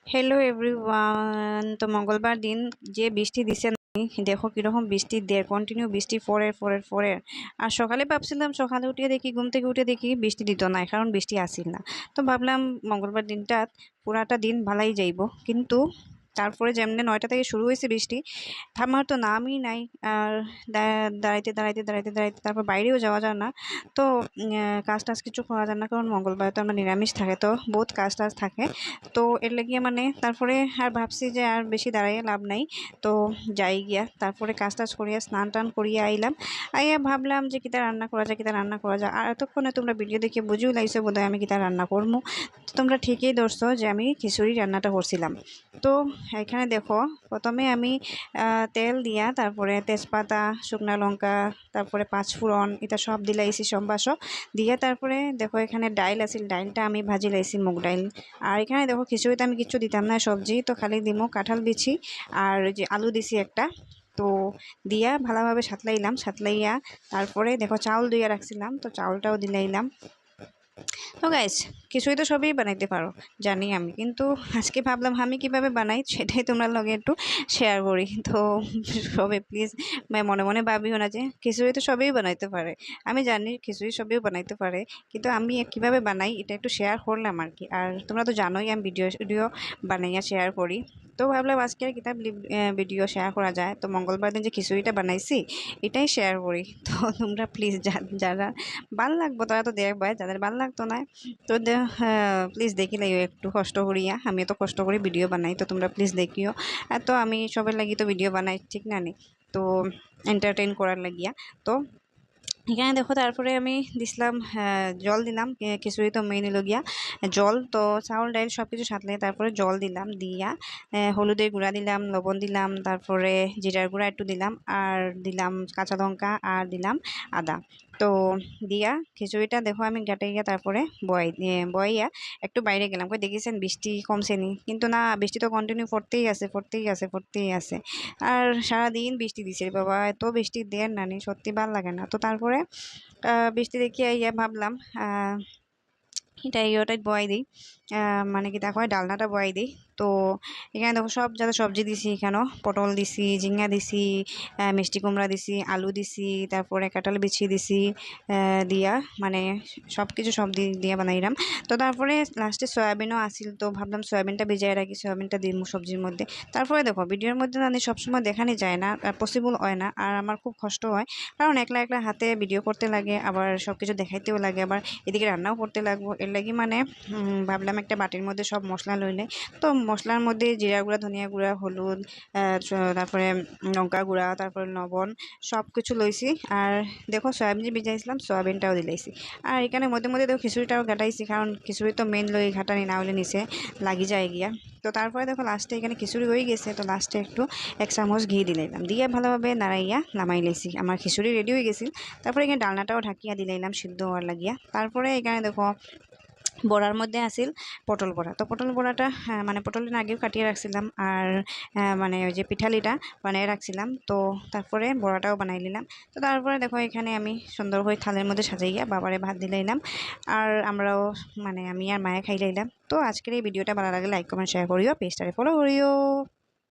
Hello everyone. তো মঙ্গলবার দিন যে বৃষ্টি দিছে দেখো কিরকম বৃষ্টি দেয়, কন্টিনিউ বৃষ্টি ফোরের। আর সকালে ভাবছিলাম, সকালে উঠে দেখি, ঘুম থেকে উঠে দেখি বৃষ্টি দিত না, কারণ বৃষ্টি আসিল না। তো ভাবলাম মঙ্গলবার দিনটা পুরাটা দিন ভালাই যাইব, কিন্তু তারপরে যেমনি 9টা থেকে শুরু হয়েছে বৃষ্টি, থামার তো নামই নাই। আর দাঁড়াইতে তারপর বাইরেও যাওয়া যায় না। তো কাজ টাজ কিছু করা যায় না, কারণ মঙ্গলবার তো আমরা নিরামিষ থাকে, তো বহুত কাজ টাজ থাকে। তো এর লাগিয়ে মানে তারপরে আর ভাবছি যে আর বেশি দাঁড়াইয়া লাভ নাই, তো যাই গিয়া তারপরে কাজ টাজ করিয়া স্নান টান করিয়া আইলাম। আইয়া ভাবলাম যে কিতা রান্না করা যায়। আর এতক্ষণে তোমরা ভিডিও দেখে বুঝেও লাইছো বোধহয় আমি কিতা রান্না করবো। তো তোমরা ঠিকই ধরছো যে আমি খিচুড়ি রান্নাটা করছিলাম। তো এখানে দেখো, প্রথমে আমি তেল দিয়া, তারপরে তেজপাতা, শুকনা লঙ্কা, তারপরে পাঁচফোড়ন, এটা সব দিলাইছি সম্বাস দিয়া। তারপরে দেখো এখানে ডাইল আছিল, ডাইলটা আমি ভাজি লাইছি, মুগ ডাইল। আর এখানে দেখো খিচুড়িতে আমি কিচ্ছু দিতাম না, সবজি তো খালি দিমো কাঁঠাল বিছি আর যে আলু দিছি একটা। তো দিয়া ভালোভাবে সাতলাইয়া তারপরে দেখো চাউল দিয়ে রাখছিলাম, তো চাউলটাও দিলাইলাম। তো গাইস, কিছুই তো সবই বানাইতে পারো জানি আমি, কিন্তু আজকে ভাবলাম আমি কিভাবে বানাই সেটাই তোমরা লগে একটু শেয়ার করি। তো সবে প্লিজ মনে মনে ভাবিও না যে খিচুড়ি তো সবই বানাইতে পারে। আমি জানি খিচুড়ি সবই বানাইতে পারে, কিন্তু আমি কিভাবে বানাই এটা একটু শেয়ার করলাম আর কি। আর তোমরা তো জানোই আমি ভিডিও বানাইয়া শেয়ার করি। তো ভাবলাম আজকে আর কিতাব ভিডিও শেয়ার করা যায়, তো মঙ্গলবার দিন যে খিচুড়িটা বানাইছি এটাই শেয়ার করি। তো তোমরা প্লিজ যারা ভাল লাগবো তারা তো দেখবাই, যাদের ভাল লাগতো না তো প্লিজ দেখিলাইও একটু কষ্ট করিয়া। আমি তো কষ্ট করে ভিডিও বানাই, তো তোমরা প্লিজ দেখিও। আর তো আমি সবার লাগি তো ভিডিও বানাই, ঠিক না নি? তো এন্টারটেইন করার লাগিয়া। তো এখানে দেখো তারপরে আমি দিছিলাম জল দিলাম, খিচুড়ি তো মেইন হলো গিয়া জল। তো চাউল ডাইল সব কিছু সাঁতলে তারপরে জল দিলাম, দিয়া হলুদের গুঁড়া দিলাম, লবণ দিলাম, তারপরে জিরার গুঁড়া একটু দিলাম, আর দিলাম কাঁচা লঙ্কা, আর দিলাম আদা। তো দিয়া খিচুড়িটা দেখো আমি গাটাইয়া তারপরে বয়াইয়া একটু বাইরে গেলাম, কই দেখেছেন বৃষ্টি কমছে নি? কিন্তু না, বৃষ্টি তো কন্টিনিউ পড়তেই আছে। আর সারাদিন বৃষ্টি দিছে রে বাবা, এত বৃষ্টি দেন নানি, সত্যি ভাল লাগে না। তো তারপরে বৃষ্টি দেখিয়া ইয়া ভাবলাম এটা ইয়েটাই বয়াই দিই, মানে কি দেখো ডালনাটা বয়াই দিই। তো এখানে দেখো সব যাতে সবজি দিছি, এখানেও পটল দিছি, ঝিঙ্গা দিছি, মিষ্টি কুমড়া দিছি, আলু দিছি, তারপরে কাঁঠাল বিছি দিছি, দিয়া মানে সব কিছু সব দিয়ে বানাইলাম। তো তারপরে লাস্টে সয়াবিনও আসিল, তো ভাবলাম সয়াবিনটা ভিজাই রাখি, সয়াবিনটা দিই সবজির মধ্যে। তারপরে দেখো ভিডিওর মধ্যে না সবসময় দেখানি যায় না, পসিবল হয় না, আর আমার খুব কষ্ট হয়, কারণ একলা একলা হাতে ভিডিও করতে লাগে, আবার সব কিছু দেখাইতেও লাগে, আবার এদিকে রান্নাও করতে লাগবো। এর লাগি মানে ভাবলাম একটা বাটির মধ্যে সব মশলা লইলে। তো মশলার মধ্যে জিরা গুঁড়া, ধনিয়া গুঁড়া, হলুদ, তারপরে লঙ্কা গুঁড়া, তারপরে লবণ, সব কিছু লইছি। আর দেখো সয়াবিন যে ভিজাইছিলাম সয়াবিনটাও দিলাইছি। আর এখানে মধ্যে মধ্যে দেখো খিচুড়িটাও ঘাটাইছি, কারণ খিচুড়ি তো মেন লই ঘাটানি না হলে নিচে লাগি যায় গিয়া। তো তারপরে দেখো লাস্টে এখানে খিচুড়ি হয়ে গেছে, তো লাস্টে একটু 1 চামচ ঘি দিলাইলাম, দিয়ে ভালোভাবে নাড়াইয়া নামাই লাইছি। আমার খিচুড়ি রেডি হয়ে গেছিল। তারপরে এখানে ডালনাটাও ঢাকিয়া দিলাইলাম সিদ্ধ হওয়ার লাগিয়া। তারপরে এখানে দেখো বড়ার মধ্যে আসিল পটল বড়া। তো পটল বড়াটা মানে পটলটা আগেও কাটিয়ে রাখছিলাম, আর মানে ওই যে পিঠালিটা বানিয়ে রাখছিলাম। তো তারপরে বড়াটাও বানাই নিলাম। তো তারপরে দেখো এখানে আমি সুন্দর করে থালের মধ্যে সাজাইয়া বাবারে ভাত দিলাইলাম, আর আমরাও মানে আমি আর মায়ে খাই লাইলাম। তো আজকের এই ভিডিওটা ভালো লাগলে লাইক কমেন্ট শেয়ার করিও, পেজটারে ফলো করিও।